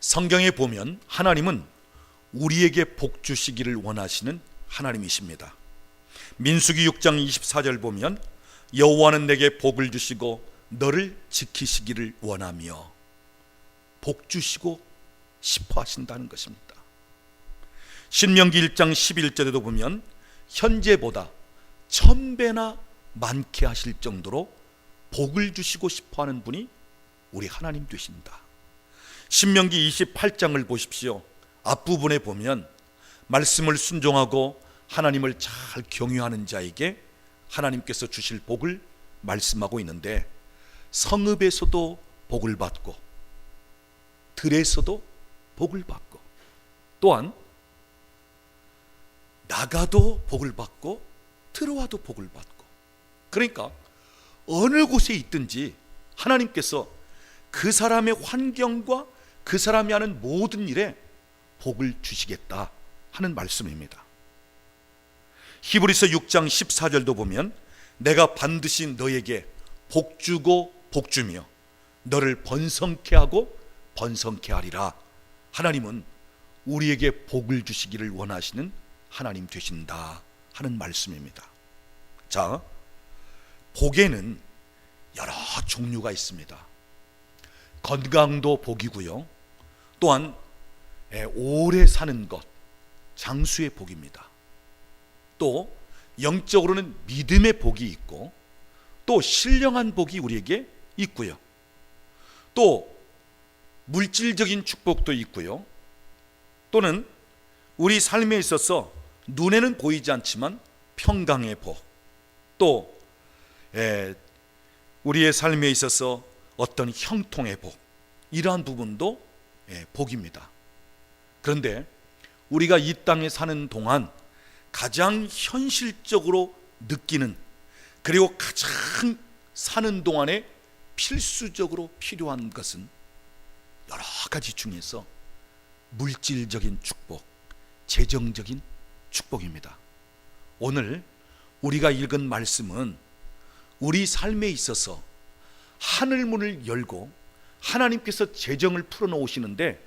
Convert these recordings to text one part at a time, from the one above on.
성경에 보면 하나님은 우리에게 복 주시기를 원하시는 하나님이십니다. 민수기 6장 24절 보면 여호와는 내게 복을 주시고 너를 지키시기를 원하며 복 주시고 싶어 하신다는 것입니다. 신명기 1장 11절에도 보면 현재보다 1000배나 많게 하실 정도로 복을 주시고 싶어 하는 분이 우리 하나님 되신다. 신명기 28장을 보십시오. 앞부분에 보면 말씀을 순종하고 하나님을 잘 경유하는 자에게 하나님께서 주실 복을 말씀하고 있는데, 성읍에서도 복을 받고 들에서도 복을 받고 또한 나가도 복을 받고 들어와도 복을 받고, 그러니까 어느 곳에 있든지 하나님께서 그 사람의 환경과 그 사람이 하는 모든 일에 복을 주시겠다 하는 말씀입니다. 히브리서 6장 14절도 보면 내가 반드시 너에게 복 주고 복 주며 너를 번성케 하고 번성케 하리라. 하나님은 우리에게 복을 주시기를 원하시는 하나님 되신다 하는 말씀입니다. 자, 복에는 여러 종류가 있습니다. 건강도 복이고요, 또한 오래 사는 것, 장수의 복입니다. 또 영적으로는 믿음의 복이 있고, 또 신령한 복이 우리에게 있고요, 또 물질적인 축복도 있고요, 또는 우리 삶에 있어서 눈에는 보이지 않지만 평강의 복, 또 우리의 삶에 있어서 어떤 형통의 복, 이러한 부분도 복입니다. 그런데 우리가 이 땅에 사는 동안 가장 현실적으로 느끼는, 그리고 가장 사는 동안에 필수적으로 필요한 것은 여러 가지 중에서 물질적인 축복, 재정적인 축복입니다. 오늘 우리가 읽은 말씀은 우리 삶에 있어서 하늘문을 열고 하나님께서 재정을 풀어놓으시는데,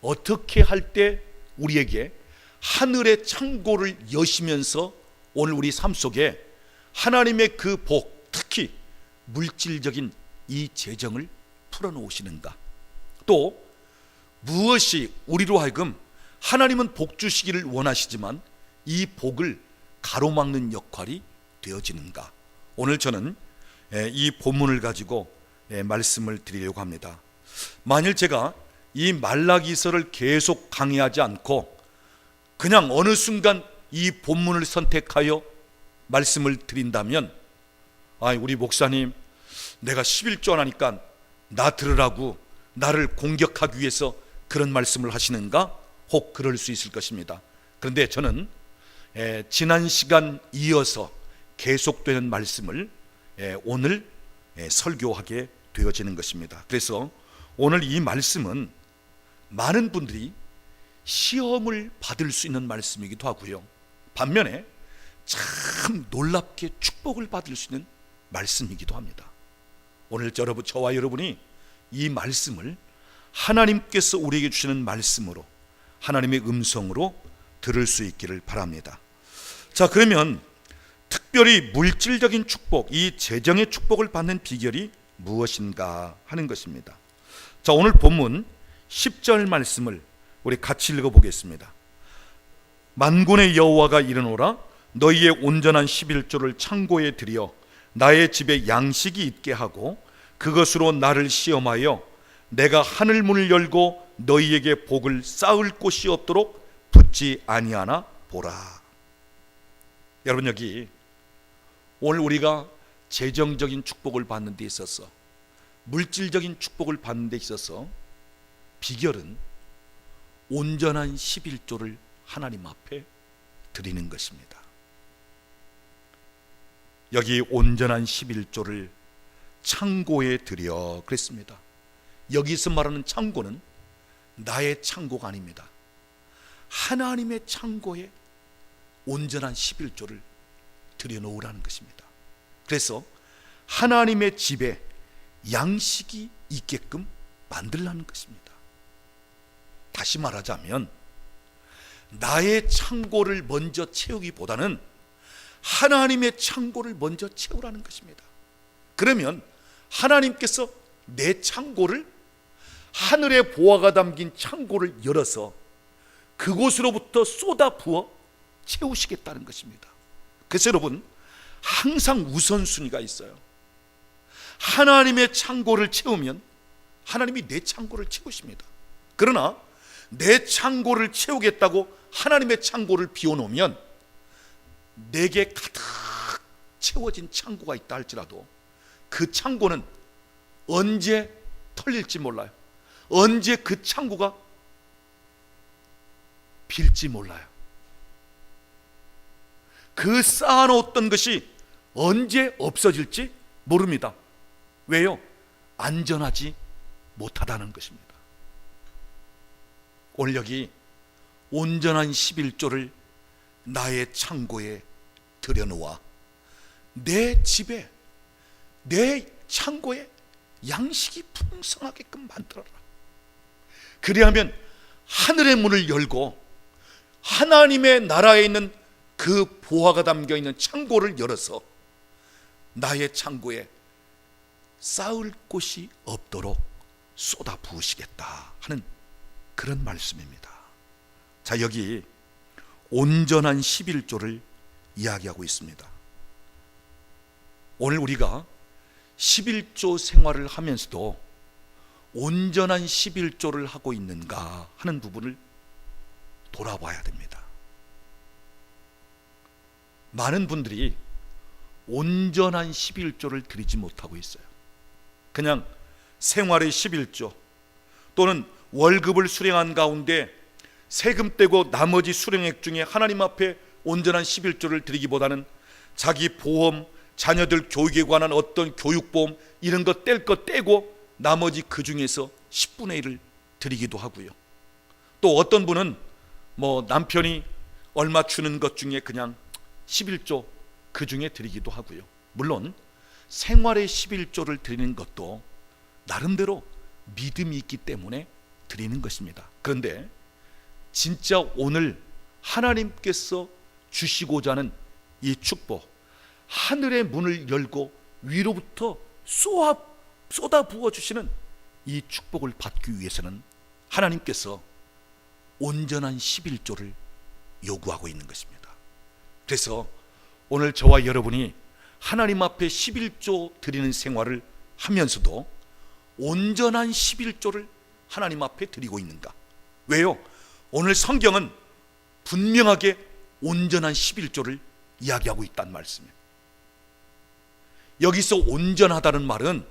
어떻게 할 때 우리에게 하늘의 창고를 여시면서 오늘 우리 삶 속에 하나님의 그 복, 특히 물질적인 이 재정을 풀어놓으시는가, 또 무엇이 우리로 하여금 하나님은 복 주시기를 원하시지만 이 복을 가로막는 역할이 되어지는가, 오늘 저는 이 본문을 가지고 말씀을 드리려고 합니다. 만일 제가 이 말라기서를 계속 강의하지 않고 그냥 어느 순간 이 본문을 선택하여 말씀을 드린다면, 우리 목사님 내가 11조 안 하니까 나 들으라고 나를 공격하기 위해서 그런 말씀을 하시는가, 혹 그럴 수 있을 것입니다. 그런데 저는 지난 시간 이어서 계속되는 말씀을 오늘 설교하게 되어지는 것입니다. 그래서 오늘 이 말씀은 많은 분들이 시험을 받을 수 있는 말씀이기도 하고요, 반면에 참 놀랍게 축복을 받을 수 있는 말씀이기도 합니다. 오늘 저와 여러분이 이 말씀을 하나님께서 우리에게 주시는 말씀으로, 하나님의 음성으로 들을 수 있기를 바랍니다. 자, 그러면 특별히 물질적인 축복, 이 재정의 축복을 받는 비결이 무엇인가 하는 것입니다. 자, 오늘 본문 10절 말씀을 우리 같이 읽어보겠습니다. 만군의 여호와가 이르노라, 너희의 온전한 11조를 창고에 들여 나의 집에 양식이 있게 하고 그것으로 나를 시험하여 내가 하늘 문을 열고 너희에게 복을 쌓을 곳이 없도록 붙지 아니하나 보라. 여러분, 여기 오늘 우리가 재정적인 축복을 받는 데 있어서, 물질적인 축복을 받는 데 있어서 비결은 온전한 11조를 하나님 앞에 드리는 것입니다. 여기 온전한 11조를 창고에 드려 그랬습니다. 여기서 말하는 창고는 나의 창고가 아닙니다. 하나님의 창고에 온전한 11조를 들여놓으라는 것입니다. 그래서 하나님의 집에 양식이 있게끔 만들라는 것입니다. 다시 말하자면 나의 창고를 먼저 채우기보다는 하나님의 창고를 먼저 채우라는 것입니다. 그러면 하나님께서 내 창고를, 하늘의 보화가 담긴 창고를 열어서 그곳으로부터 쏟아 부어 채우시겠다는 것입니다. 그래서 여러분, 항상 우선순위가 있어요. 하나님의 창고를 채우면 하나님이 내 창고를 채우십니다. 그러나 내 창고를 채우겠다고 하나님의 창고를 비워놓으면 내게 가득 채워진 창고가 있다 할지라도 그 창고는 언제 털릴지 몰라요. 언제 그 창고가 빌지 몰라요. 그 쌓아놓았던 것이 언제 없어질지 모릅니다. 왜요? 안전하지 못하다는 것입니다. 오늘 여기 온전한 11조를 나의 창고에 들여놓아 내 집에, 내 창고에 양식이 풍성하게끔 만들어라. 그리하면 하늘의 문을 열고 하나님의 나라에 있는 그 보화가 담겨있는 창고를 열어서 나의 창고에 쌓을 곳이 없도록 쏟아 부으시겠다 하는 그런 말씀입니다. 자, 여기 온전한 11조를 이야기하고 있습니다. 오늘 우리가 11조 생활을 하면서도 온전한 11조를 하고 있는가 하는 부분을 돌아봐야 됩니다. 많은 분들이 온전한 11조를 드리지 못하고 있어요. 그냥 생활의 11조 또는 월급을 수령한 가운데 세금 떼고 나머지 수령액 중에 하나님 앞에 온전한 11조를 드리기보다는 자기 보험, 자녀들 교육에 관한 어떤 교육보험 이런 거 뗄 거 떼고 나머지 그 중에서 10분의 1을 드리기도 하고요. 또 어떤 분은 남편이 얼마 주는 것 중에 그냥 11조 그 중에 드리기도 하고요. 물론 생활의 11조를 드리는 것도 나름대로 믿음이 있기 때문에 드리는 것입니다. 그런데 진짜 오늘 하나님께서 주시고자 하는 이 축복, 하늘의 문을 열고 위로부터 쏟아 부어주시는 이 축복을 받기 위해서는 하나님께서 온전한 11조를 요구하고 있는 것입니다. 그래서 오늘 저와 여러분이 하나님 앞에 11조 드리는 생활을 하면서도 온전한 11조를 하나님 앞에 드리고 있는가? 왜요? 오늘 성경은 분명하게 온전한 11조를 이야기하고 있다는 말씀이에요. 여기서 온전하다는 말은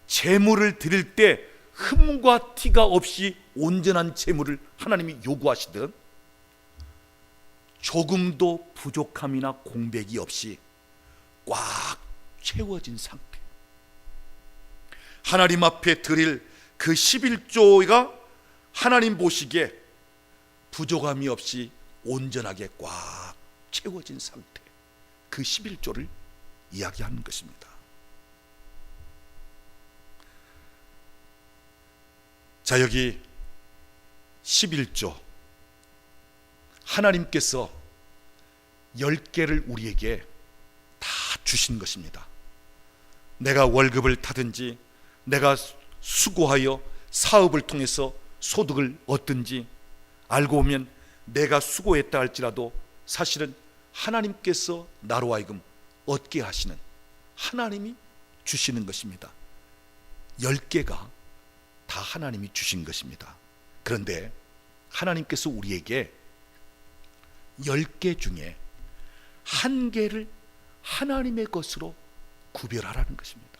제물을 드릴 때 흠과 티가 없이 온전한 제물을 하나님이 요구하시듯 조금도 부족함이나 공백이 없이 꽉 채워진 상태, 하나님 앞에 드릴 그 11조가 하나님 보시기에 부족함이 없이 온전하게 꽉 채워진 상태, 그 11조를 이야기하는 것입니다. 자, 여기 11조 하나님께서 10개를 우리에게 다 주신 것입니다. 내가 월급을 타든지 내가 수고하여 사업을 통해서 소득을 얻든지, 알고 보면 내가 수고했다 할지라도 사실은 하나님께서 나로 하여금 얻게 하시는, 하나님이 주시는 것입니다. 10개가 다 하나님이 주신 것입니다. 그런데 하나님께서 우리에게 10개 중에 1개를 하나님의 것으로 구별하라는 것입니다.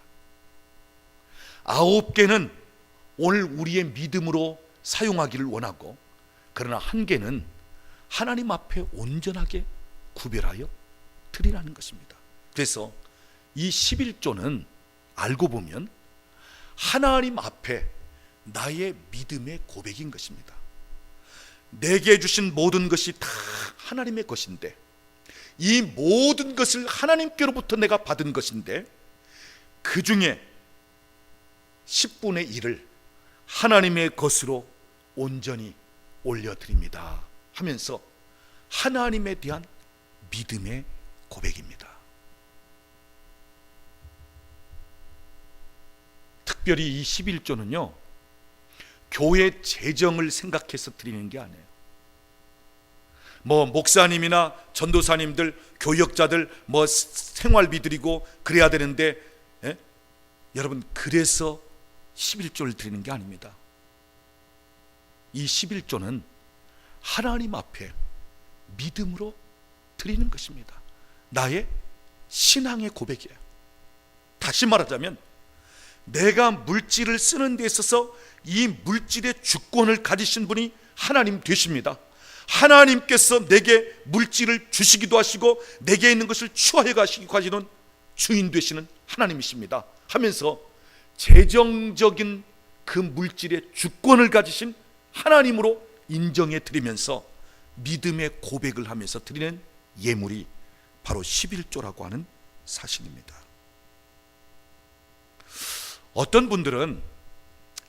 9개는 오늘 우리의 믿음으로 사용하기를 원하고, 그러나 1개는 하나님 앞에 온전하게 구별하여 드리라는 것입니다. 그래서 이 11조는 알고 보면 하나님 앞에 나의 믿음의 고백인 것입니다. 내게 주신 모든 것이 다 하나님의 것인데, 이 모든 것을 하나님께로부터 내가 받은 것인데, 그 중에 10분의 1을 하나님의 것으로 온전히 올려드립니다 하면서 하나님에 대한 믿음의 고백입니다. 특별히 이 11조는요, 교회 재정을 생각해서 드리는 게 아니에요. 목사님이나 전도사님들, 교역자들 생활비 드리고 그래야 되는데, 여러분, 그래서 11조를 드리는 게 아닙니다. 이 11조는 하나님 앞에 믿음으로 드리는 것입니다. 나의 신앙의 고백이에요. 다시 말하자면 내가 물질을 쓰는 데 있어서 이 물질의 주권을 가지신 분이 하나님 되십니다. 하나님께서 내게 물질을 주시기도 하시고 내게 있는 것을 취하여 가시는 주인 되시는 하나님이십니다 하면서 재정적인 그 물질의 주권을 가지신 하나님으로 인정해 드리면서 믿음의 고백을 하면서 드리는 예물이 바로 11조라고 하는 사실입니다. 어떤 분들은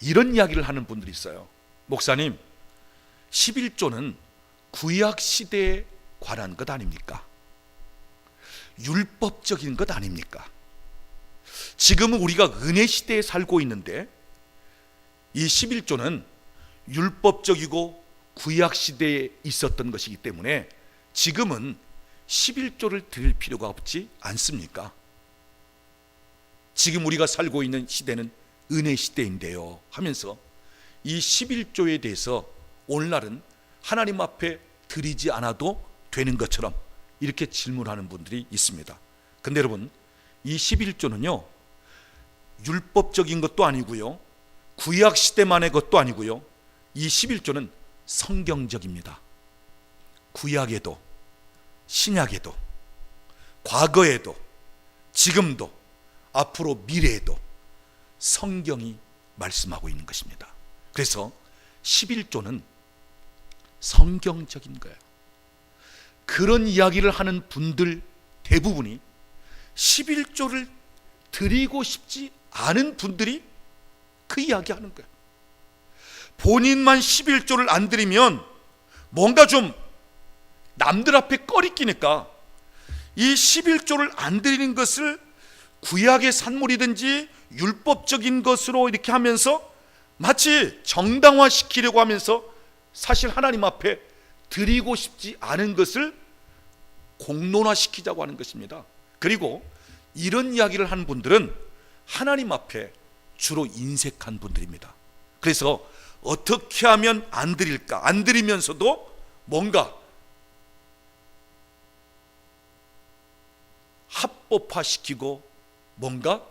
이런 이야기를 하는 분들이 있어요. 목사님, 11조는 구약 시대에 관한 것 아닙니까? 율법적인 것 아닙니까? 지금은 우리가 은혜 시대에 살고 있는데 이 11조는 율법적이고 구약 시대에 있었던 것이기 때문에 지금은 11조를 드릴 필요가 없지 않습니까? 지금 우리가 살고 있는 시대는 은혜 시대인데요 하면서 이 11조에 대해서 오늘날은 하나님 앞에 드리지 않아도 되는 것처럼 이렇게 질문하는 분들이 있습니다. 근데 여러분, 이 11조는요 율법적인 것도 아니고요, 구약 시대만의 것도 아니고요, 이 11조는 성경적입니다. 구약에도 신약에도 과거에도 지금도 앞으로 미래에도 성경이 말씀하고 있는 것입니다. 그래서 11조는 성경적인 거예요. 그런 이야기를 하는 분들 대부분이 11조를 드리고 싶지 않은 분들이 그 이야기하는 거예요. 본인만 11조를 안 드리면 뭔가 좀 남들 앞에 꺼리끼니까 이 11조를 안 드리는 것을 구약의 산물이든지 율법적인 것으로 이렇게 하면서 마치 정당화시키려고 하면서 사실 하나님 앞에 드리고 싶지 않은 것을 공론화시키자고 하는 것입니다. 그리고 이런 이야기를 하는 분들은 하나님 앞에 주로 인색한 분들입니다. 그래서 어떻게 하면 안 드릴까? 안 드리면서도 뭔가 합법화시키고 뭔가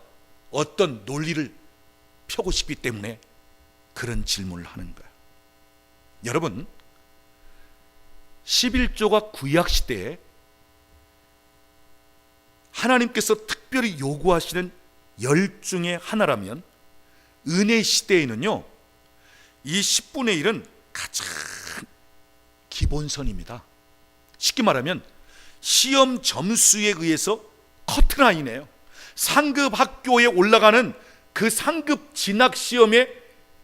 어떤 논리를 펴고 싶기 때문에 그런 질문을 하는 거예요. 여러분, 11조가 구약시대에 하나님께서 특별히 요구하시는 10중의 하나라면 은혜 시대에는요 이 10분의 1은 가장 기본선입니다. 쉽게 말하면 시험 점수에 의해서 커트라인이에요. 상급 학교에 올라가는 그 상급 진학 시험의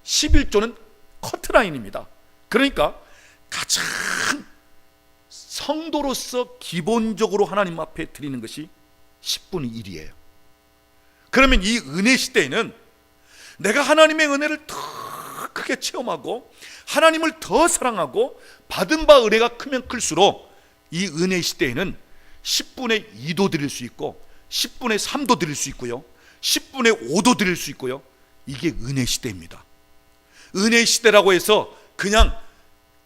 11조는 커트라인입니다. 그러니까 가장 성도로서 기본적으로 하나님 앞에 드리는 것이 10분의 1이에요. 그러면 이 은혜 시대에는 내가 하나님의 은혜를 더 크게 체험하고 하나님을 더 사랑하고 받은 바 은혜가 크면 클수록 이 은혜 시대에는 10분의 2도 드릴 수 있고 10분의 3도 드릴 수 있고요, 10분의 5도 드릴 수 있고요. 이게 은혜 시대입니다. 은혜 시대라고 해서 그냥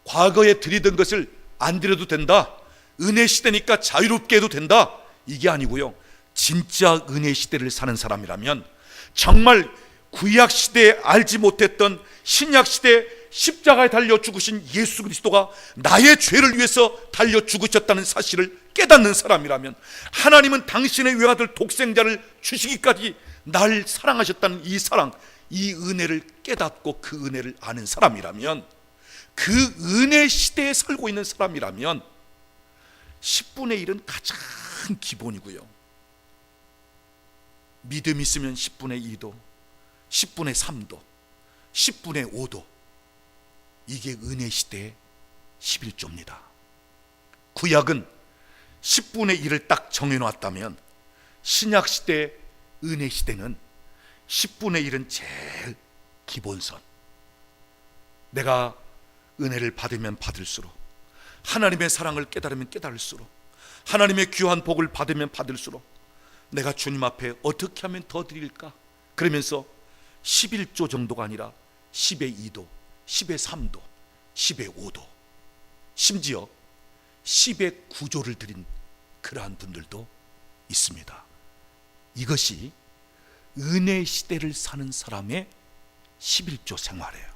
과거에 드리던 것을 안 드려도 된다, 은혜 시대니까 자유롭게 해도 된다, 이게 아니고요. 진짜 은혜 시대를 사는 사람이라면 정말 구약 시대에 알지 못했던 신약 시대에 십자가에 달려 죽으신 예수 그리스도가 나의 죄를 위해서 달려 죽으셨다는 사실을 깨닫는 사람이라면, 하나님은 당신의 외아들 독생자를 주시기까지 날 사랑하셨다는 이 사랑, 이 은혜를 깨닫고 그 은혜를 아는 사람이라면, 그 은혜 시대에 살고 있는 사람이라면 10분의 1은 가장 기본이고요, 믿음 있으면 10분의 2도 10분의 3도 10분의 5도, 이게 은혜 시대의 11조입니다. 구약은 10분의 1을 딱 정해놓았다면 신약시대 은혜시대는 10분의 1은 제일 기본선. 내가 은혜를 받으면 받을수록, 하나님의 사랑을 깨달으면 깨달을수록, 하나님의 귀한 복을 받으면 받을수록 내가 주님 앞에 어떻게 하면 더 드릴까? 그러면서 11조 정도가 아니라 10의 2도, 10의 3도, 10의 5도, 심지어 10의 9조를 드린 그러한 분들도 있습니다. 이것이 은혜 시대를 사는 사람의 11조 생활이에요.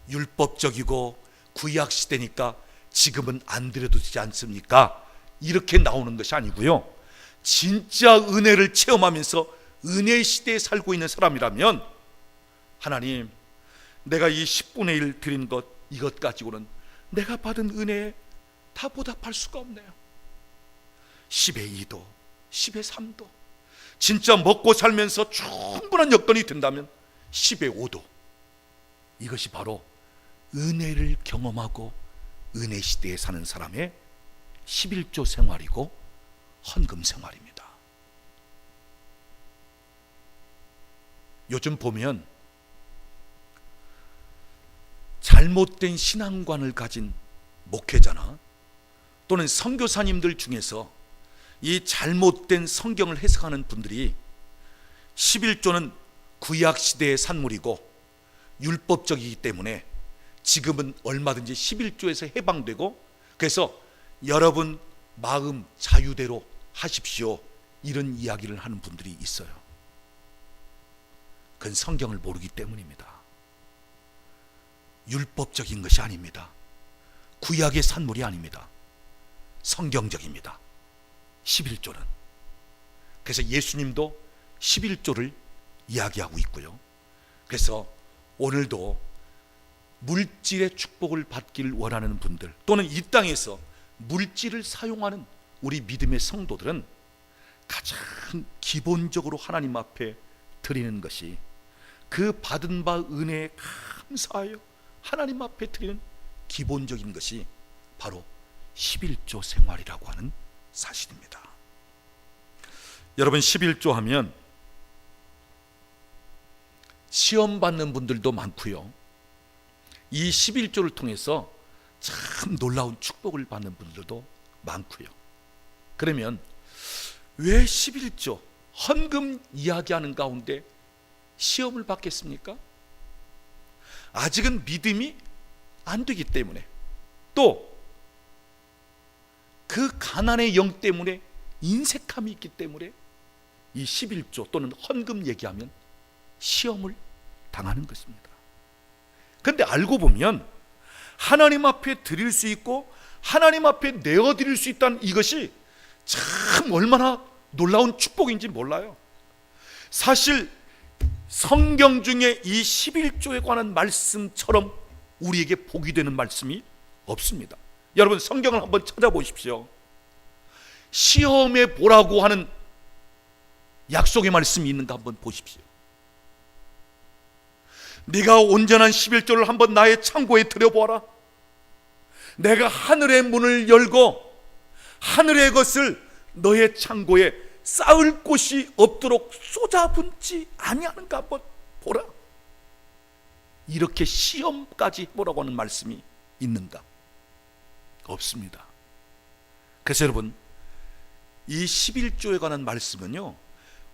율법적이고 구약 시대니까 지금은 안 드려도 되지 않습니까? 이렇게 나오는 것이 아니고요, 진짜 은혜를 체험하면서 은혜 시대에 살고 있는 사람이라면, 하나님, 내가 이 10분의 1 드린 것, 이것 가지고는 내가 받은 은혜에 다 보답할 수가 없네요. 10의 2도, 10의 3도, 진짜 먹고 살면서 충분한 여건이 된다면 10의 5도. 이것이 바로 은혜를 경험하고 은혜 시대에 사는 사람의 11조 생활이고 헌금 생활입니다. 요즘 보면 잘못된 신앙관을 가진 목회자나 또는 선교사님들 중에서 이 잘못된 성경을 해석하는 분들이 11조는 구약 시대의 산물이고 율법적이기 때문에 지금은 얼마든지 11조에서 해방되고, 그래서 여러분 마음 자유대로 하십시오, 이런 이야기를 하는 분들이 있어요. 그건 성경을 모르기 때문입니다. 율법적인 것이 아닙니다. 구약의 산물이 아닙니다. 성경적입니다. 11조는. 그래서 예수님도 11조를 이야기하고 있고요. 그래서 오늘도 물질의 축복을 받기를 원하는 분들, 또는 이 땅에서 물질을 사용하는 우리 믿음의 성도들은 가장 기본적으로 하나님 앞에 드리는 것이, 그 받은 바 은혜에 감사하여 하나님 앞에 드리는 기본적인 것이 바로 11조 생활이라고 하는 사실입니다. 여러분, 11조 하면 시험 받는 분들도 많고요, 이 11조를 통해서 참 놀라운 축복을 받는 분들도 많고요. 그러면 왜 11조 헌금 이야기하는 가운데 시험을 받겠습니까? 아직은 믿음이 안 되기 때문에, 또 그 가난의 영 때문에 인색함이 있기 때문에 이 11조 또는 헌금 얘기하면 시험을 당하는 것입니다. 그런데 알고 보면 하나님 앞에 드릴 수 있고 하나님 앞에 내어드릴 수 있다는 이것이 참 얼마나 놀라운 축복인지 몰라요. 사실 성경 중에 이 11조에 관한 말씀처럼 우리에게 복이 되는 말씀이 없습니다. 여러분, 성경을 한번 찾아보십시오. 시험해 보라고 하는 약속의 말씀이 있는가 한번 보십시오. 네가 온전한 11조를 한번 나의 창고에 들여보아라. 내가 하늘의 문을 열고 하늘의 것을 너의 창고에 쌓을 곳이 없도록 쏟아붓지 아니하는가 한번 보라. 이렇게 시험까지 해보라고 하는 말씀이 있는가? 없습니다. 그래서 여러분, 이 11조에 관한 말씀은요,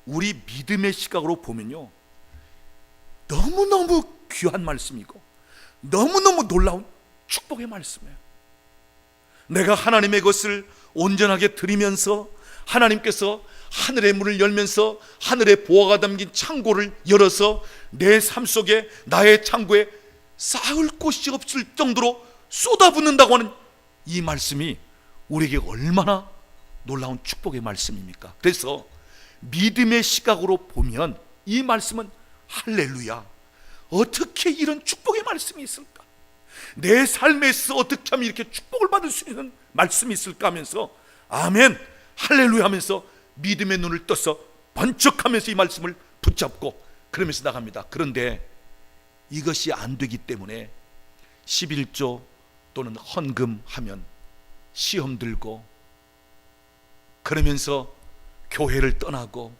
우리 믿음의 시각으로 보면요, 너무너무 귀한 말씀이고 너무너무 놀라운 축복의 말씀이에요. 내가 하나님의 것을 온전하게 드리면서 하나님께서 하늘의 문을 열면서 하늘의 보화가 담긴 창고를 열어서 내 삶 속에, 나의 창고에 쌓을 곳이 없을 정도로 쏟아붓는다고 하는 이 말씀이 우리에게 얼마나 놀라운 축복의 말씀입니까? 그래서 믿음의 시각으로 보면 이 말씀은 할렐루야, 어떻게 이런 축복의 말씀이 있을까? 내 삶에서 어떻게 하면 이렇게 축복을 받을 수 있는 말씀이 있을까 하면서 아멘, 할렐루야 하면서 믿음의 눈을 떠서 번쩍하면서 이 말씀을 붙잡고 그러면서 나갑니다. 그런데 이것이 안 되기 때문에 11조 또는 헌금하면 시험 들고 그러면서 교회를 떠나고,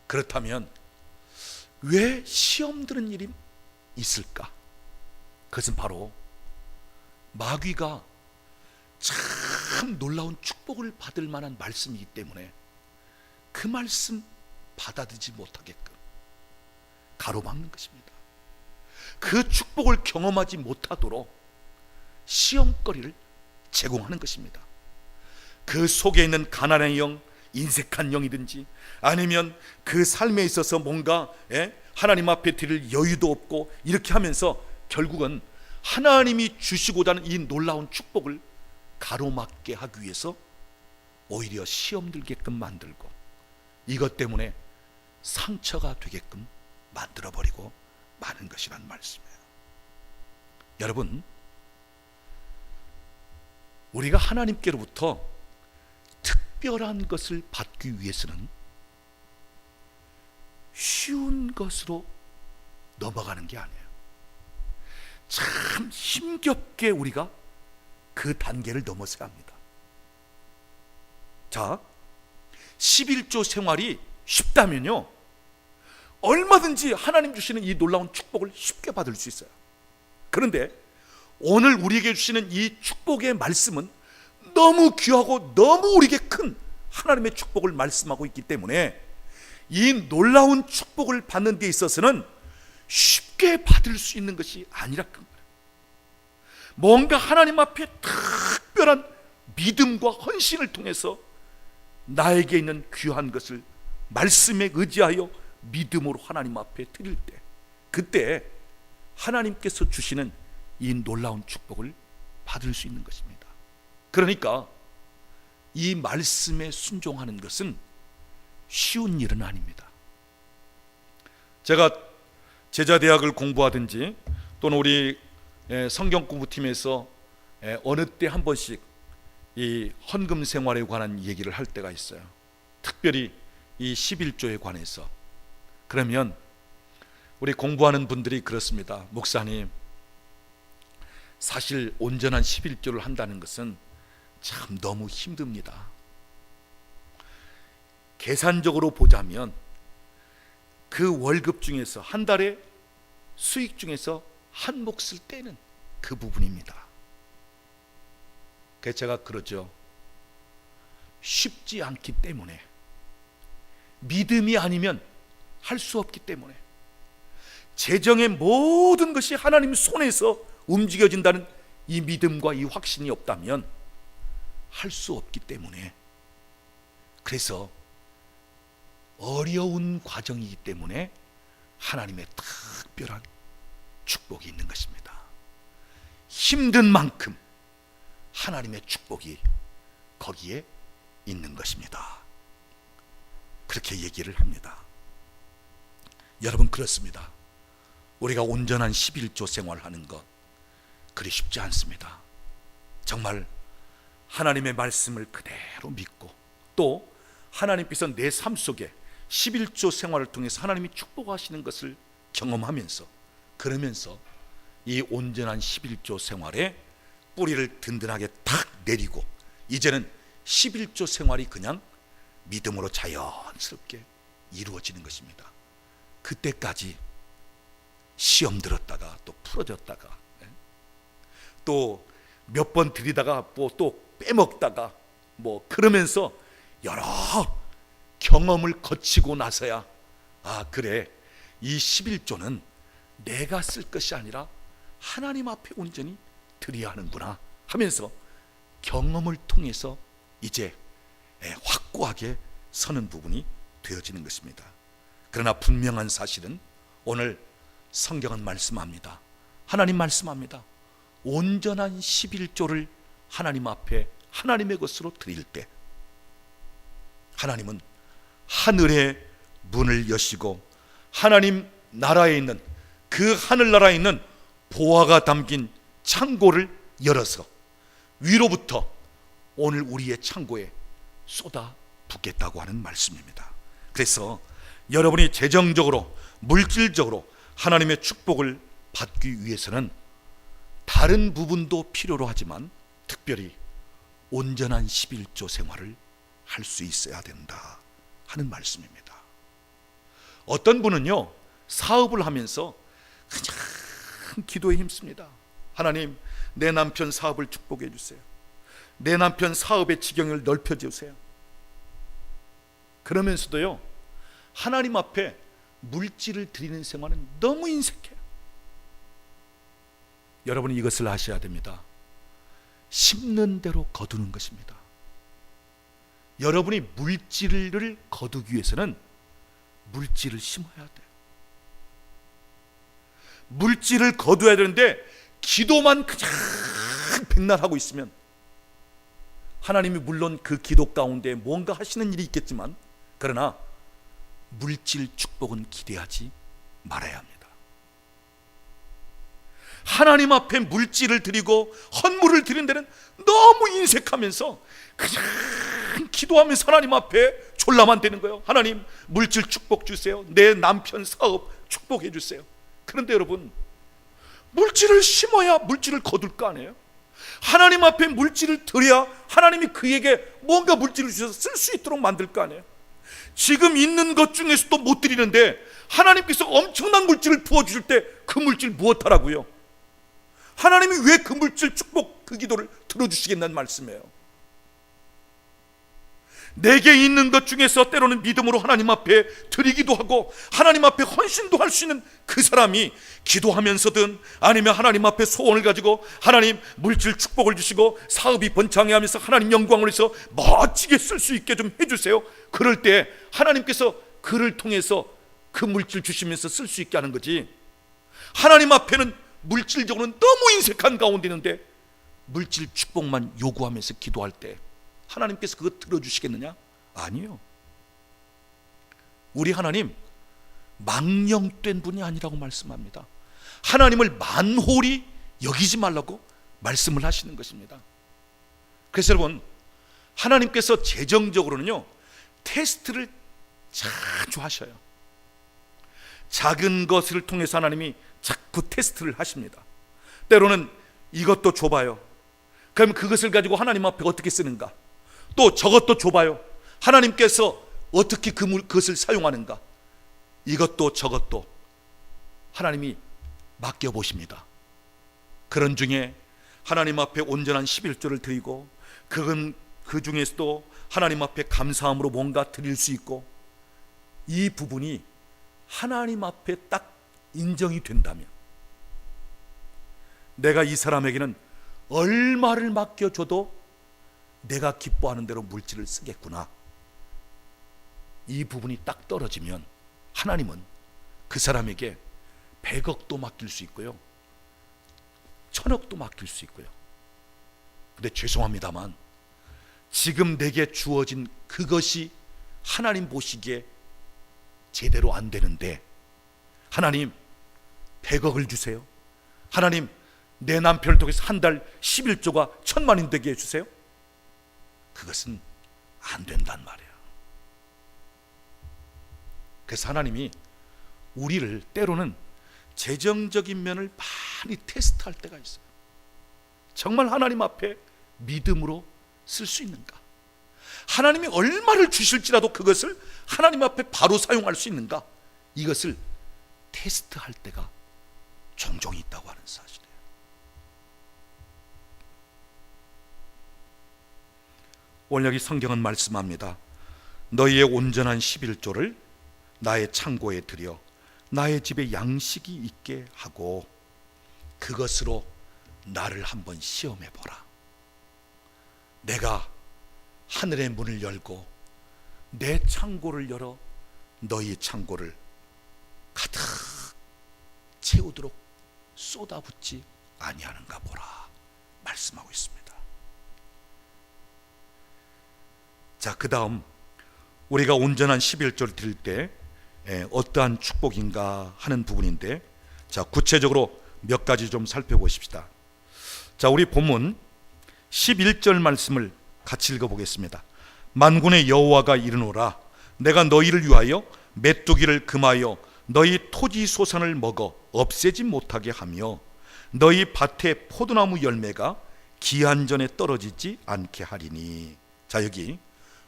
그렇다면 왜 시험 드는 일이 있을까? 그것은 바로 마귀가 참 놀라운 축복을 받을 만한 말씀이기 때문에 그 말씀 받아들이지 못하게끔 가로막는 것입니다. 그 축복을 경험하지 못하도록 시험거리를 제공하는 것입니다. 그 속에 있는 가난의 영, 인색한 영이든지, 아니면 그 삶에 있어서 뭔가 하나님 앞에 드릴 여유도 없고, 이렇게 하면서 결국은 하나님이 주시고자 하는 이 놀라운 축복을 가로막게 하기 위해서 오히려 시험 들게끔 만들고, 이것 때문에 상처가 되게끔 만들어버리고 마는 것이란 말씀이에요. 여러분, 우리가 하나님께로부터 특별한 것을 받기 위해서는 쉬운 것으로 넘어가는 게 아니에요. 참 힘겹게 우리가 그 단계를 넘어서야 합니다. 자, 11조 생활이 쉽다면요, 얼마든지 하나님 주시는 이 놀라운 축복을 쉽게 받을 수 있어요. 그런데 오늘 우리에게 주시는 이 축복의 말씀은 너무 귀하고 너무 우리에게 큰 하나님의 축복을 말씀하고 있기 때문에 이 놀라운 축복을 받는 데 있어서는 쉽게 받을 수 있는 것이 아니라 그 말이에요. 뭔가 하나님 앞에 특별한 믿음과 헌신을 통해서 나에게 있는 귀한 것을 말씀에 의지하여 믿음으로 하나님 앞에 드릴 때, 그때 하나님께서 주시는 이 놀라운 축복을 받을 수 있는 것입니다. 그러니까 이 말씀에 순종하는 것은 쉬운 일은 아닙니다. 제가 제자대학을 공부하든지 또는 우리 성경 공부팀에서 어느 때 한 번씩 이 헌금 생활에 관한 얘기를 할 때가 있어요. 특별히 이 11조에 관해서. 그러면 우리 공부하는 분들이 그렇습니다. 목사님, 사실 온전한 11조를 한다는 것은 참 너무 힘듭니다. 계산적으로 보자면 그 월급 중에서, 한 달에 수익 중에서 한 몫을 떼는 그 부분입니다. 그래서 제가 그러죠. 쉽지 않기 때문에, 믿음이 아니면 할 수 없기 때문에, 재정의 모든 것이 하나님 손에서 움직여진다는 이 믿음과 이 확신이 없다면 할 수 없기 때문에, 그래서 어려운 과정이기 때문에 하나님의 특별한 축복이 있는 것입니다. 힘든 만큼 하나님의 축복이 거기에 있는 것입니다. 그렇게 얘기를 합니다. 여러분, 그렇습니다. 우리가 온전한 11조 생활하는 것 그리 쉽지 않습니다. 정말 하나님의 말씀을 그대로 믿고, 또 하나님께서 내 삶 속에 11조 생활을 통해서 하나님이 축복하시는 것을 경험하면서, 그러면서 이 온전한 11조 생활에 뿌리를 든든하게 탁 내리고, 이제는 11조 생활이 그냥 믿음으로 자연스럽게 이루어지는 것입니다. 그때까지 시험 들었다가 또 풀어졌다가, 또 몇 번 들이다가 또 빼먹다가, 그러면서 여러 경험을 거치고 나서야, 그래, 이 11조는 내가 쓸 것이 아니라 하나님 앞에 온전히 드려야 하는구나 하면서 경험을 통해서 이제 확고하게 서는 부분이 되어지는 것입니다. 그러나 분명한 사실은 오늘 성경은 말씀합니다. 하나님 말씀합니다. 온전한 11조를 하나님 앞에 하나님의 것으로 드릴 때 하나님은 하늘의 문을 여시고 하나님 나라에 있는, 그 하늘나라에 있는 보화가 담긴 창고를 열어서 위로부터 오늘 우리의 창고에 쏟아 붓겠다고 하는 말씀입니다. 그래서 여러분이 재정적으로, 물질적으로 하나님의 축복을 받기 위해서는 다른 부분도 필요로 하지만 특별히 온전한 11조 생활을 할 수 있어야 된다 하는 말씀입니다. 어떤 분은요, 사업을 하면서 그냥 기도에 힘씁니다. 하나님, 내 남편 사업을 축복해 주세요. 내 남편 사업의 지경을 넓혀 주세요. 그러면서도요, 하나님 앞에 물질을 드리는 생활은 너무 인색해요. 여러분이 이것을 아셔야 됩니다. 심는 대로 거두는 것입니다. 여러분이 물질을 거두기 위해서는 물질을 심어야 돼요. 물질을 거둬야 되는데 기도만 그냥 백날하고 있으면 하나님이 물론 그 기도 가운데 뭔가 하시는 일이 있겠지만, 그러나 물질 축복은 기대하지 말아야 합니다. 하나님 앞에 물질을 드리고 헌물을 드리는 데는 너무 인색하면서 그냥 기도하면서 하나님 앞에 졸라만 되는 거예요. 하나님, 물질 축복 주세요. 내 남편 사업 축복해 주세요. 그런데 여러분, 물질을 심어야 물질을 거둘 거 아니에요? 하나님 앞에 물질을 드려야 하나님이 그에게 뭔가 물질을 주셔서 쓸 수 있도록 만들 거 아니에요? 지금 있는 것 중에서도 못 드리는데 하나님께서 엄청난 물질을 부어주실 때 그 물질 무엇하라고요? 하나님이 왜 그 물질 축복 그 기도를 들어주시겠다는 말씀이에요. 내게 있는 것 중에서 때로는 믿음으로 하나님 앞에 드리기도 하고 하나님 앞에 헌신도 할 수 있는 그 사람이 기도하면서든 아니면 하나님 앞에 소원을 가지고 하나님 물질 축복을 주시고 사업이 번창해하면서 하나님 영광을 위해서 멋지게 쓸 수 있게 좀 해주세요. 그럴 때 하나님께서 그를 통해서 그 물질 주시면서 쓸 수 있게 하는 거지, 하나님 앞에는 물질적으로는 너무 인색한 가운데 있는데 물질 축복만 요구하면서 기도할 때 하나님께서 그거 들어주시겠느냐? 아니요. 우리 하나님 망령된 분이 아니라고 말씀합니다. 하나님을 만홀히 여기지 말라고 말씀을 하시는 것입니다. 그래서 여러분, 하나님께서 재정적으로는요 테스트를 자주 하셔요. 작은 것을 통해서 하나님이 자꾸 테스트를 하십니다. 때로는 이것도 줘봐요. 그럼 그것을 가지고 하나님 앞에 어떻게 쓰는가? 또 저것도 줘봐요. 하나님께서 어떻게 그것을 사용하는가? 이것도 저것도 하나님이 맡겨보십니다. 그런 중에 하나님 앞에 온전한 11조를 드리고 그 중에서도 하나님 앞에 감사함으로 뭔가 드릴 수 있고, 이 부분이 하나님 앞에 딱 인정이 된다면 내가 이 사람에게는 얼마를 맡겨줘도 내가 기뻐하는 대로 물질을 쓰겠구나, 이 부분이 딱 떨어지면 하나님은 그 사람에게 100억도 맡길 수 있고요 1000억도 맡길 수 있고요. 근데 죄송합니다만 지금 내게 주어진 그것이 하나님 보시기에 제대로 안 되는데 하나님 100억을 주세요. 하나님 내 남편을 통해서 한 달 11조가 1000만이 되게 해주세요. 그것은 안 된단 말이에요. 그래서 하나님이 우리를 때로는 재정적인 면을 많이 테스트할 때가 있어요. 정말 하나님 앞에 믿음으로 쓸 수 있는가? 하나님이 얼마를 주실지라도 그것을 하나님 앞에 바로 사용할 수 있는가? 이것을 테스트할 때가 종종 있다고 하는 사실이에요. 오늘 여기 성경은 말씀합니다. 너희의 온전한 11조를 나의 창고에 들여 나의 집에 양식이 있게 하고 그것으로 나를 한번 시험해 보라. 내가 하늘의 문을 열고 내 창고를 열어 너희 창고를 가득 채우도록 쏟아붓지 아니하는가 보라 말씀하고 있습니다. 자, 그 다음 우리가 온전한 11조를 드릴 때 어떠한 축복인가 하는 부분인데, 자, 구체적으로 몇 가지 좀 살펴보십시다. 자, 우리 본문 11절 말씀을 같이 읽어보겠습니다. 만군의 여호와가 이르노라, 내가 너희를 위하여 메뚜기를 금하여 너희 토지 소산을 먹어 없애지 못하게 하며 너희 밭의 포도나무 열매가 기한 전에 떨어지지 않게 하리니. 자, 여기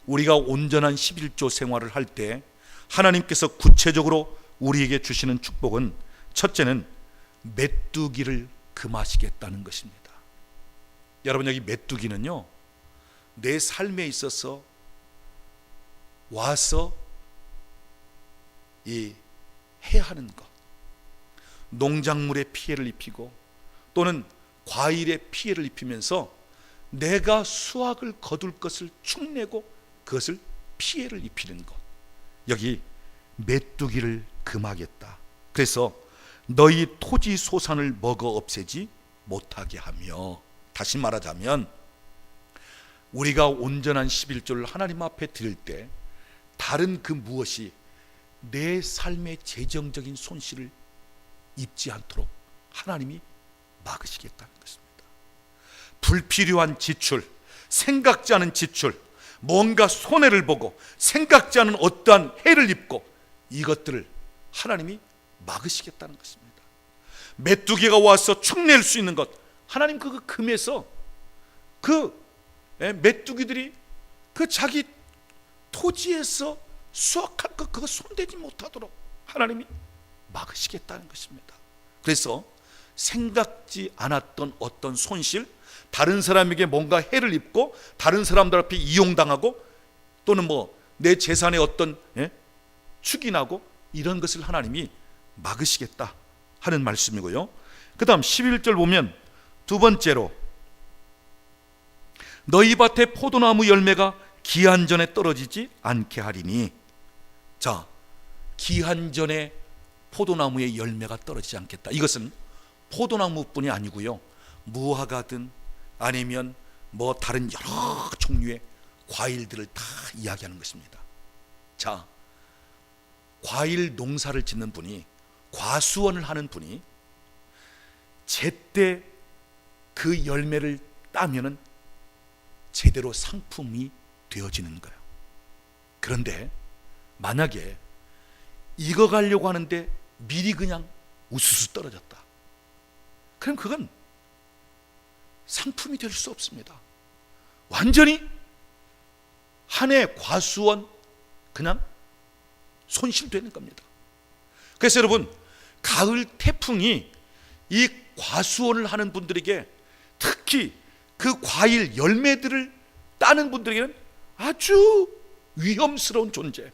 우리가 온전한 11조 생활을 할 때 하나님께서 구체적으로 우리에게 주시는 축복은, 첫째는 메뚜기를 금하시겠다는 것입니다. 여러분, 여기 메뚜기는요, 내 삶에 있어서 와서 이 해하는 것, 농작물에 피해를 입히고 또는 과일에 피해를 입히면서 내가 수확을 거둘 것을 축내고 그것을 피해를 입히는 것, 여기 메뚜기를 금하겠다. 그래서 너희 토지 소산을 먹어 없애지 못하게 하며, 다시 말하자면 우리가 온전한 11조를 하나님 앞에 드릴 때 다른 그 무엇이 내 삶의 재정적인 손실을 입지 않도록 하나님이 막으시겠다는 것입니다. 불필요한 지출, 생각지 않은 지출, 뭔가 손해를 보고 생각지 않은 어떠한 해를 입고 이것들을 하나님이 막으시겠다는 것입니다. 메뚜기가 와서 축낼 수 있는 것, 하나님 그 금에서 그 메뚜기들이 그 자기 토지에서 수확할 것 그거 손대지 못하도록 하나님이 막으시겠다는 것입니다. 그래서 생각지 않았던 어떤 손실, 다른 사람에게 뭔가 해를 입고 다른 사람들 앞에 이용당하고 또는 내 재산에 어떤 축이 나고 이런 것을 하나님이 막으시겠다 하는 말씀이고요. 그 다음 11절 보면 두 번째로 너희 밭에 포도나무 열매가 기한 전에 떨어지지 않게 하리니. 자, 기한 전에 포도나무의 열매가 떨어지지 않겠다. 이것은 포도나무뿐이 아니고요, 무화과든 아니면 다른 여러 종류의 과일들을 다 이야기하는 것입니다. 자, 과일 농사를 짓는 분이, 과수원을 하는 분이 제때 그 열매를 따면은 제대로 상품이 되어지는 거예요. 그런데 만약에 익어가려고 하는데 미리 그냥 우수수 떨어졌다, 그럼 그건 상품이 될 수 없습니다. 완전히 한 해 과수원 그냥 손실되는 겁니다. 그래서 여러분, 가을 태풍이 이 과수원을 하는 분들에게, 특히 그 과일 열매들을 따는 분들에게는 아주 위험스러운 존재.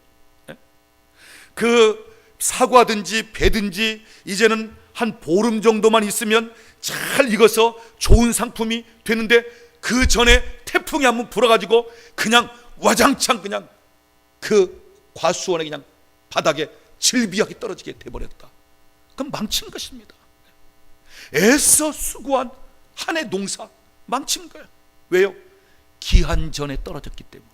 그 사과든지 배든지 이제는 한 보름 정도만 있으면 잘 익어서 좋은 상품이 되는데, 그 전에 태풍이 한번 불어가지고 그냥 와장창 그냥 그 과수원에 그냥 바닥에 질비하게 떨어지게 돼버렸다. 그럼 망친 것입니다. 애써 수고한 한 해 농사 망친 거예요. 왜요? 기한 전에 떨어졌기 때문에.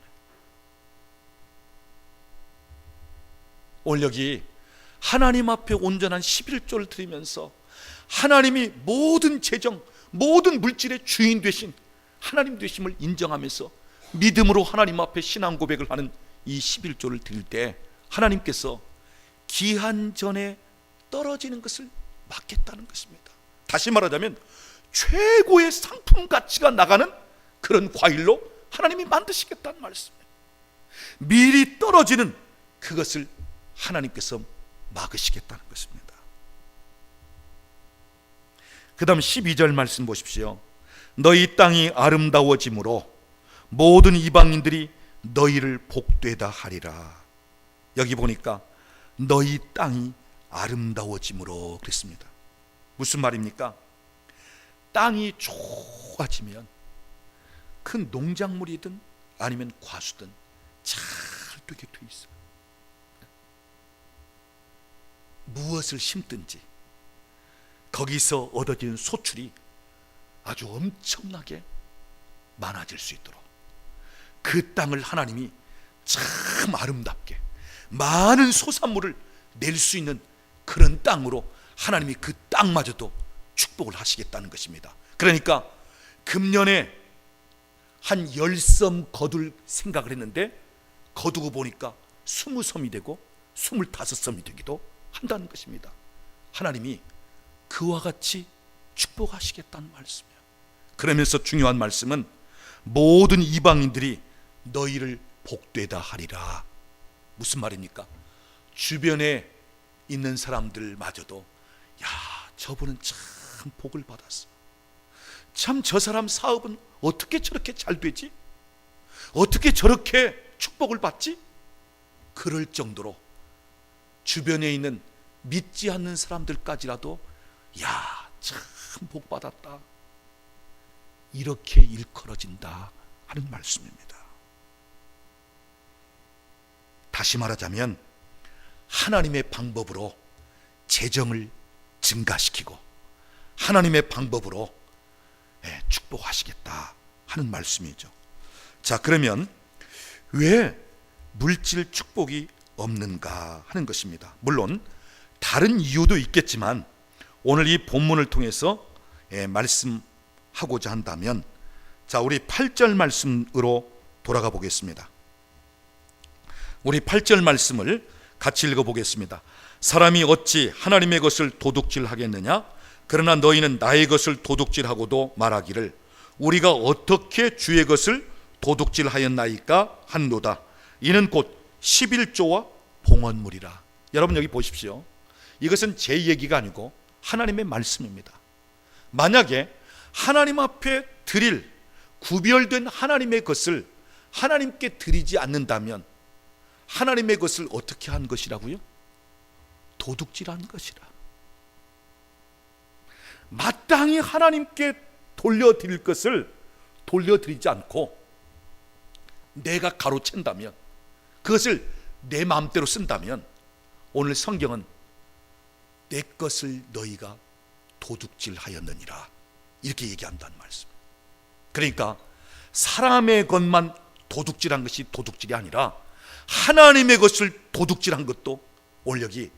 오늘 여기 하나님 앞에 온전한 11조를 드리면서 하나님이 모든 재정, 모든 물질의 주인 되신 하나님 되심을 인정하면서 믿음으로 하나님 앞에 신앙 고백을 하는 이 11조를 드릴 때 하나님께서 기한 전에 떨어지는 것을 막겠다는 것입니다. 다시 말하자면 최고의 상품 가치가 나가는 그런 과일로 하나님이 만드시겠다는 말씀이에요. 미리 떨어지는 그것을 하나님께서 막으시겠다는 것입니다. 그 다음 12절 말씀 보십시오. 너희 땅이 아름다워짐으로 모든 이방인들이 너희를 복되다 하리라. 여기 보니까 너희 땅이 아름다워짐으로 그랬습니다. 무슨 말입니까? 땅이 좋아지면 큰 농작물이든 아니면 과수든 잘 되게 돼 있어요. 무엇을 심든지 거기서 얻어지는 소출이 아주 엄청나게 많아질 수 있도록 그 땅을 하나님이 참 아름답게 많은 소산물을 낼 수 있는 그런 땅으로 하나님이 그 땅마저도 축복을 하시겠다는 것입니다. 그러니까 금년에 한 10섬 거둘 생각을 했는데 거두고 보니까 20섬이 되고 25섬이 되기도 한다는 것입니다. 하나님이 그와 같이 축복하시겠다는 말씀이에요. 그러면서 중요한 말씀은 모든 이방인들이 너희를 복되다 하리라. 무슨 말입니까? 주변에 있는 사람들마저도 야, 저분은 참 복을 받았어. 참 저 사람 사업은 어떻게 저렇게 잘 되지? 어떻게 저렇게 축복을 받지? 그럴 정도로 주변에 있는 믿지 않는 사람들까지라도 야, 참 복 받았다, 이렇게 일컬어진다 하는 말씀입니다. 다시 말하자면 하나님의 방법으로 재정을 증가시키고 하나님의 방법으로 축복하시겠다 하는 말씀이죠. 자, 그러면 왜 물질 축복이 없는가 하는 것입니다. 물론 다른 이유도 있겠지만 오늘 이 본문을 통해서 말씀하고자 한다면, 자, 우리 8절 말씀으로 돌아가 보겠습니다. 우리 8절 말씀을 같이 읽어보겠습니다. 사람이 어찌 하나님의 것을 도둑질하겠느냐? 그러나 너희는 나의 것을 도둑질하고도 말하기를 우리가 어떻게 주의 것을 도둑질하였나이까 한노다. 이는 곧 11조와 봉헌물이라. 여러분 여기 보십시오. 이것은 제 얘기가 아니고 하나님의 말씀입니다. 만약에 하나님 앞에 드릴 구별된 하나님의 것을 하나님께 드리지 않는다면 하나님의 것을 어떻게 한 것이라고요? 도둑질한 것이라. 마땅히 하나님께 돌려드릴 것을 돌려드리지 않고 내가 가로챈다면, 그것을 내 마음대로 쓴다면 오늘 성경은 내 것을 너희가 도둑질하였느니라 이렇게 얘기한다는 말씀. 그러니까 사람의 것만 도둑질한 것이 도둑질이 아니라 하나님의 것을 도둑질한 것도 오늘 여기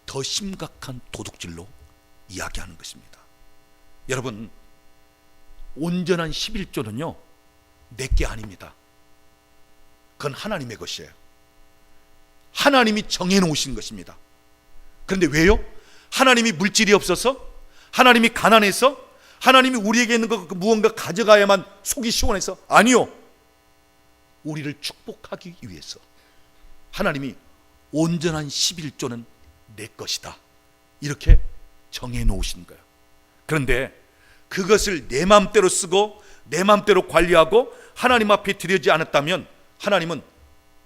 더 심각한 도둑질로 이야기하는 것입니다. 여러분, 온전한 11조는요 내게 아닙니다. 그건 하나님의 것이에요. 하나님이 정해놓으신 것입니다. 그런데 왜요? 하나님이 물질이 없어서? 하나님이 가난해서? 하나님이 우리에게 있는 거 무언가 가져가야만 속이 시원해서? 아니요. 우리를 축복하기 위해서 하나님이 온전한 11조는 내 것이다 이렇게 정해놓으신 거예요. 그런데 그것을 내 마음대로 쓰고 내 마음대로 관리하고 하나님 앞에 드리지 않았다면 하나님은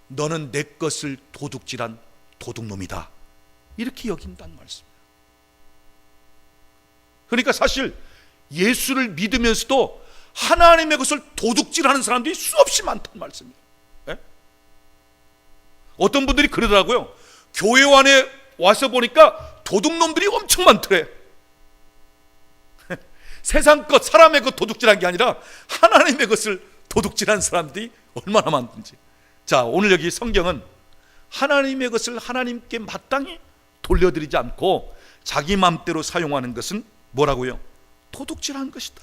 너는 내 것을 도둑질한 도둑놈이다 이렇게 여긴다는 말씀이에요. 그러니까 사실 예수를 믿으면서도 하나님의 것을 도둑질하는 사람들이 수없이 많다는 말씀이에요. 네? 어떤 분들이 그러더라고요. 교회 안에 와서 보니까 도둑놈들이 엄청 많더래. 세상 것, 사람의 것 도둑질한 게 아니라 하나님의 것을 도둑질한 사람들이 얼마나 많은지. 자, 오늘 여기 성경은 하나님의 것을 하나님께 마땅히 돌려드리지 않고 자기 마음대로 사용하는 것은 뭐라고요? 도둑질한 것이다.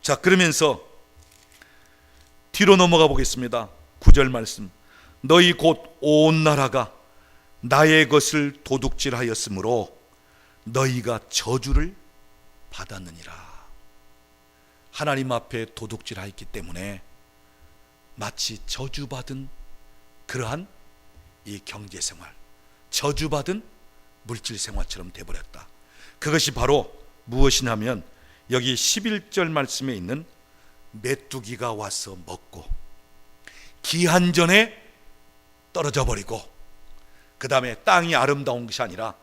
자, 그러면서 뒤로 넘어가 보겠습니다. 9절 말씀. 너희 곧 온 나라가 나의 것을 도둑질하였으므로 너희가 저주를 받았느니라. 하나님 앞에 도둑질하였기 때문에 마치 저주받은 그러한 이 경제생활, 저주받은 물질생활처럼 되어버렸다. 그것이 바로 무엇이냐면 여기 11절 말씀에 있는 메뚜기가 와서 먹고 기한 전에 떨어져 버리고, 그 다음에 땅이 아름다운 것이 아니라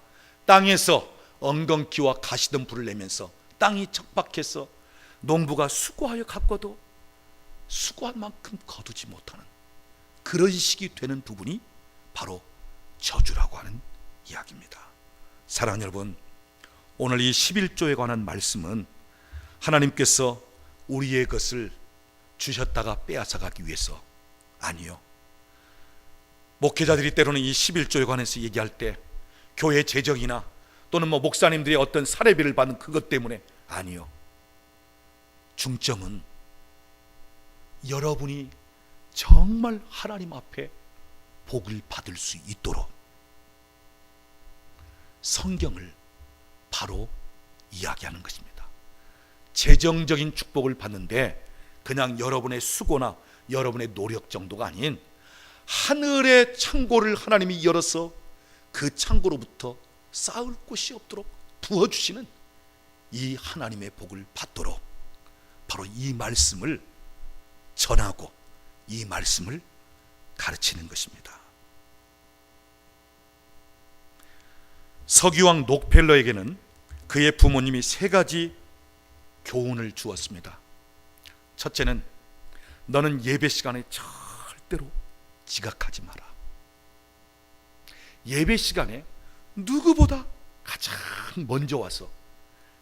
땅에서 엉겅퀴와 가시덤불을 내면서 땅이 척박해서 농부가 수고하여 가꿔도 수고한 만큼 거두지 못하는 그런 식이 되는 부분이 바로 저주라고 하는 이야기입니다. 사랑하는 여러분, 오늘 이 11조에 관한 말씀은 하나님께서 우리의 것을 주셨다가 빼앗아가기 위해서 아니요. 목회자들이 때로는 이 11조에 관해서 얘기할 때 교회 재정이나 또는 목사님들이 어떤 사례비를 받는 그것 때문에 아니요. 중점은 여러분이 정말 하나님 앞에 복을 받을 수 있도록 성경을 바로 이야기하는 것입니다. 재정적인 축복을 받는데 그냥 여러분의 수고나 여러분의 노력 정도가 아닌 하늘의 창고를 하나님이 열어서 그 창고로부터 쌓을 곳이 없도록 부어주시는 이 하나님의 복을 받도록 바로 이 말씀을 전하고 이 말씀을 가르치는 것입니다. 서기왕 녹펠러에게는 그의 부모님이 세 가지 교훈을 주었습니다. 첫째는 너는 예배 시간에 절대로 지각하지 마라. 예배 시간에 누구보다 가장 먼저 와서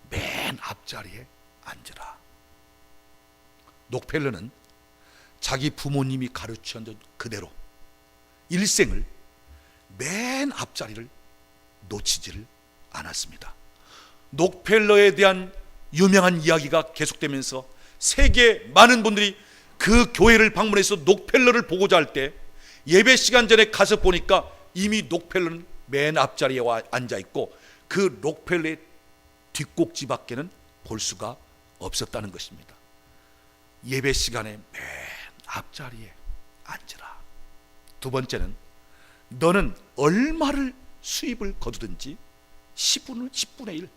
맨 앞자리에 앉으라. 녹펠러는 자기 부모님이 가르쳐준 그대로 일생을 맨 앞자리를 놓치지를 않았습니다. 녹펠러에 대한 유명한 이야기가 계속되면서 세계 많은 분들이 그 교회를 방문해서 녹펠러를 보고자 할 때 예배 시간 전에 가서 보니까 이미 녹펠러는 맨 앞자리에 와 앉아 있고 그 녹펠러의 뒷꼭지 밖에는 볼 수가 없었다는 것입니다. 예배 시간에 맨 앞자리에 앉으라. 두 번째는 너는 얼마를 수입을 거두든지 10분의 1,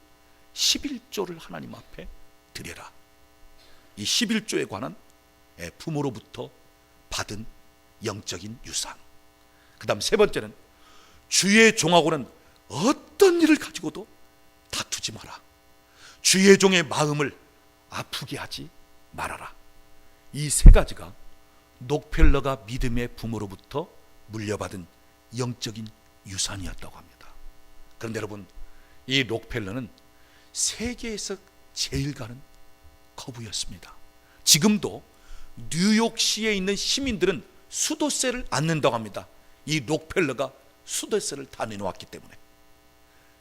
11조를 하나님 앞에 드려라. 이 11조에 관한 부모로부터 받은 영적인 유산. 그 다음 세 번째는 주의 종하고는 어떤 일을 가지고도 다투지 마라. 주의 종의 마음을 아프게 하지 말아라. 이 세 가지가 녹펠러가 믿음의 부모로부터 물려받은 영적인 유산이었다고 합니다. 그런데 여러분, 이 녹펠러는 세계에서 제일 가는 거부였습니다. 지금도 뉴욕시에 있는 시민들은 수도세를 안 낸다고 합니다. 이 록펠러가 수도세를 다 내놓았기 때문에.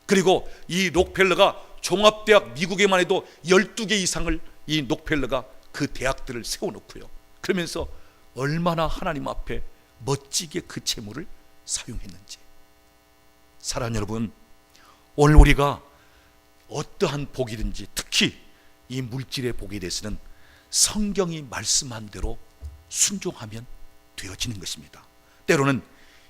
그리고 이 록펠러가 종합대학 미국에만 해도 12개 이상을 이 록펠러가 그 대학들을 세워놓고요, 그러면서 얼마나 하나님 앞에 멋지게 그 재물을 사용했는지. 사랑하는 여러분, 오늘 우리가 어떠한 복이든지 특히 이 물질의 복에 대해서는 성경이 말씀한 대로 순종하면 되어지는 것입니다. 때로는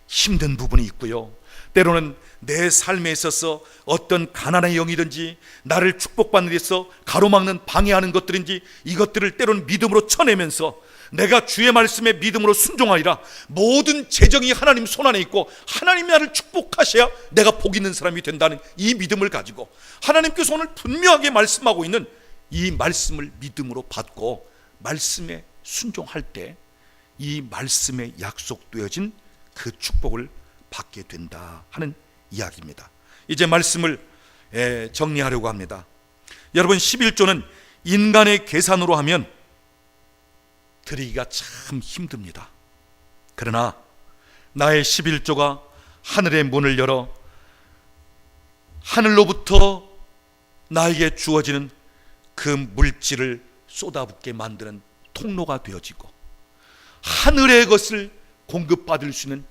힘든 부분이 있고요, 때로는 내 삶에 있어서 어떤 가난의 영이든지 나를 축복받는 데서 가로막는 방해하는 것들인지 이것들을 때로는 믿음으로 쳐내면서 내가 주의 말씀에 믿음으로 순종하리라, 모든 재정이 하나님 손안에 있고 하나님이 나를 축복하셔야 내가 복 있는 사람이 된다는 이 믿음을 가지고 하나님께서 오늘 분명하게 말씀하고 있는 이 말씀을 믿음으로 받고 말씀에 순종할 때 이 말씀에 약속되어진 그 축복을 받게 된다 하는 이야기입니다. 이제 말씀을 정리하려고 합니다. 여러분, 11조는 인간의 계산으로 하면 드리기가 참 힘듭니다. 그러나 나의 11조가 하늘의 문을 열어 하늘로부터 나에게 주어지는 그 물질을 쏟아붓게 만드는 통로가 되어지고 하늘의 것을 공급받을 수 있는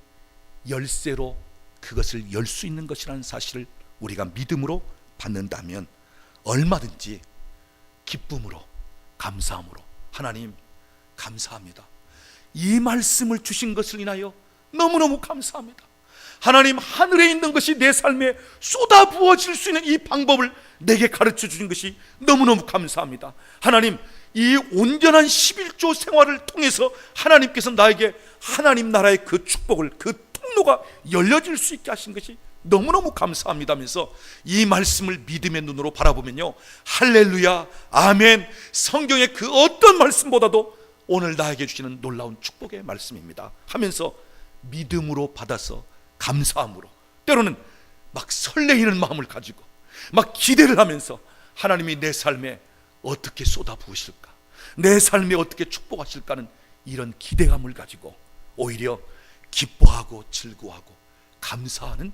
열쇠로 그것을 열 수 있는 것이라는 사실을 우리가 믿음으로 받는다면 얼마든지 기쁨으로 감사함으로 하나님 감사합니다, 이 말씀을 주신 것을 인하여 너무너무 감사합니다, 하나님 하늘에 있는 것이 내 삶에 쏟아 부어질 수 있는 이 방법을 내게 가르쳐 주신 것이 너무너무 감사합니다, 하나님 이 온전한 11조 생활을 통해서 하나님께서 나에게 하나님 나라의 그 축복을, 그 통로가 열려질 수 있게 하신 것이 너무너무 감사합니다 하면서 이 말씀을 믿음의 눈으로 바라보면요, 할렐루야, 아멘, 성경의 그 어떤 말씀보다도 오늘 나에게 주시는 놀라운 축복의 말씀입니다 하면서 믿음으로 받아서 감사함으로, 때로는 막 설레이는 마음을 가지고 막 기대를 하면서 하나님이 내 삶에 어떻게 쏟아부으실까, 내 삶에 어떻게 축복하실까는 이런 기대감을 가지고 오히려 기뻐하고 즐거워하고 감사하는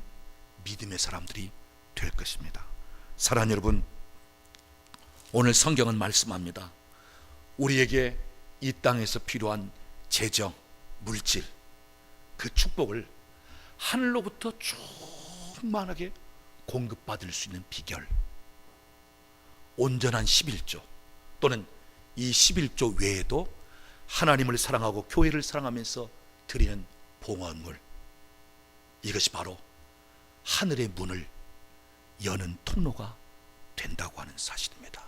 믿음의 사람들이 될 것입니다. 사랑하는 여러분, 오늘 성경은 말씀합니다. 우리에게 이 땅에서 필요한 재정, 물질, 그 축복을 하늘로부터 충만하게 공급받을 수 있는 비결, 온전한 11조 또는 이 11조 외에도 하나님을 사랑하고 교회를 사랑하면서 드리는 봉헌물, 이것이 바로 하늘의 문을 여는 통로가 된다고 하는 사실입니다.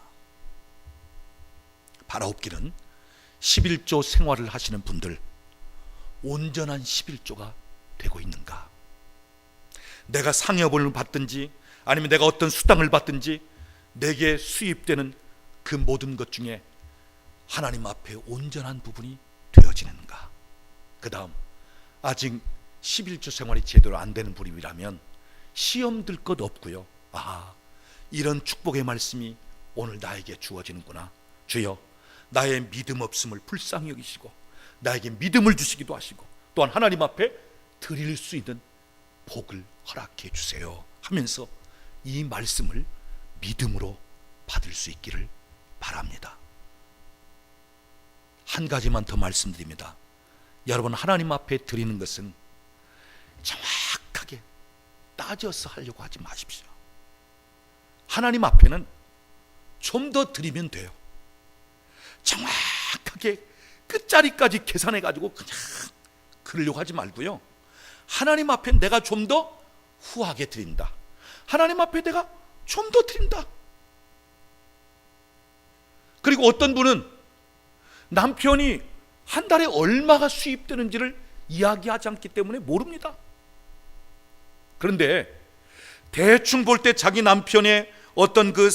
바라옵기는 11조 생활을 하시는 분들, 온전한 11조가 되고 있는가? 내가 상여금을 받든지 아니면 내가 어떤 수당을 받든지 내게 수입되는 그 모든 것 중에 하나님 앞에 온전한 부분이 되어지는가? 그 다음, 아직 11조 생활이 제대로 안 되는 분이라면 시험 들 것 없고요. 이런 축복의 말씀이 오늘 나에게 주어지는구나. 주여, 나의 믿음 없음을 불쌍히 여기시고 나에게 믿음을 주시기도 하시고 또한 하나님 앞에 드릴 수 있는 복을 허락해 주세요 하면서 이 말씀을 믿음으로 받을 수 있기를 바랍니다. 한 가지만 더 말씀드립니다. 여러분, 하나님 앞에 드리는 것은 정확하게 따져서 하려고 하지 마십시오. 하나님 앞에는 좀 더 드리면 돼요. 정확하게 끝자리까지 계산해 가지고 그냥 그러려고 하지 말고요. 하나님 앞에 내가 좀 더 후하게 드린다. 하나님 앞에 내가 좀 더 드린다. 그리고 어떤 분은 남편이 한 달에 얼마가 수입되는지를 이야기하지 않기 때문에 모릅니다. 그런데 대충 볼 때 자기 남편의 어떤 그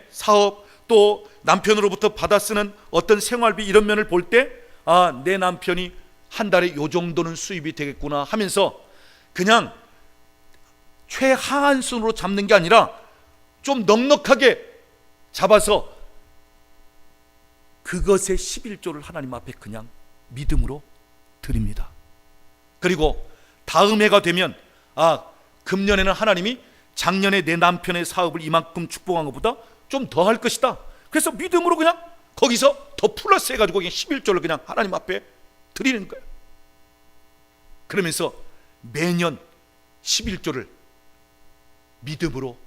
사업, 또 남편으로부터 받아 쓰는 어떤 생활비, 이런 면을 볼 때 내 남편이 한 달에 요 정도는 수입이 되겠구나 하면서 그냥 최하한순으로 잡는 게 아니라 좀 넉넉하게 잡아서 그것의 11조를 하나님 앞에 그냥 믿음으로 드립니다. 그리고 다음 해가 되면 금년에는 하나님이 작년에 내 남편의 사업을 이만큼 축복한 것보다 좀 더 할 것이다. 그래서 믿음으로 그냥 거기서 더 플러스 해가지고 그냥 11조를 그냥 하나님 앞에 드리는 거예요. 그러면서 매년 11조를 믿음으로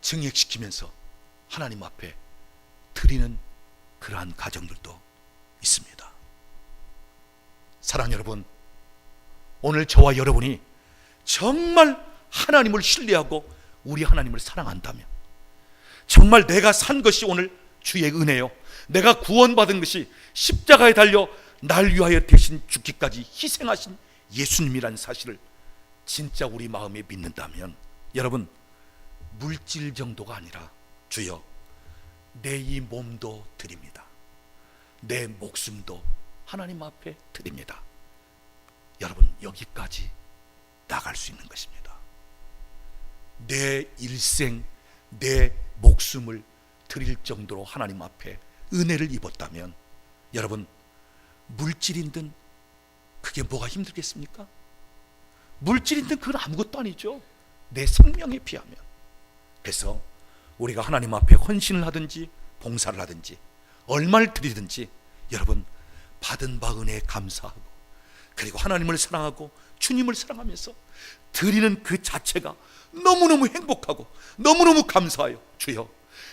증액시키면서 하나님 앞에 드리는 그러한 가정들도 있습니다. 사랑 여러분, 오늘 저와 여러분이 정말 하나님을 신뢰하고 우리 하나님을 사랑한다면, 정말 내가 산 것이 오늘 주의 은혜요, 내가 구원받은 것이 십자가에 달려 날 위하여 대신 죽기까지 희생하신 예수님이라는 사실을 진짜 우리 마음에 믿는다면, 여러분, 물질 정도가 아니라 주여, 내 이 몸도 드립니다. 내 목숨도 하나님 앞에 드립니다. 여러분, 여기까지 나갈 수 있는 것입니다. 내 일생, 내 목숨을 드릴 정도로 하나님 앞에 은혜를 입었다면, 여러분, 물질이든 그게 뭐가 힘들겠습니까? 물질이든 그건 아무것도 아니죠, 내 생명에 비하면. 그래서 우리가 하나님 앞에 헌신을 하든지 봉사를 하든지 얼마를 드리든지, 여러분, 받은 바 은혜에 감사하고 그리고 하나님을 사랑하고 주님을 사랑하면서 드리는 그 자체가 너무너무 행복하고 너무너무 감사해요. 주여,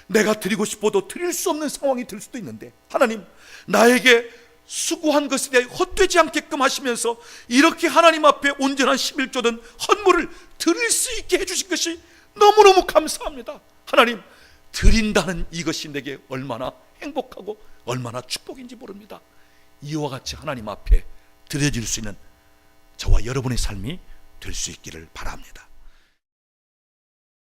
내가 드리고 싶어도 드릴 수 없는 상황이 될 수도 있는데, 하나님, 나에게 수고한 것에 대해 헛되지 않게끔 하시면서 이렇게 하나님 앞에 온전한 11조든 헌물을 드릴 수 있게 해주신 것이 너무너무 감사합니다. 하나님, 드린다는 이것이 내게 얼마나 행복하고 얼마나 축복인지 모릅니다. 이와 같이 하나님 앞에 드려질 수 있는 저와 여러분의 삶이 될 수 있기를 바랍니다.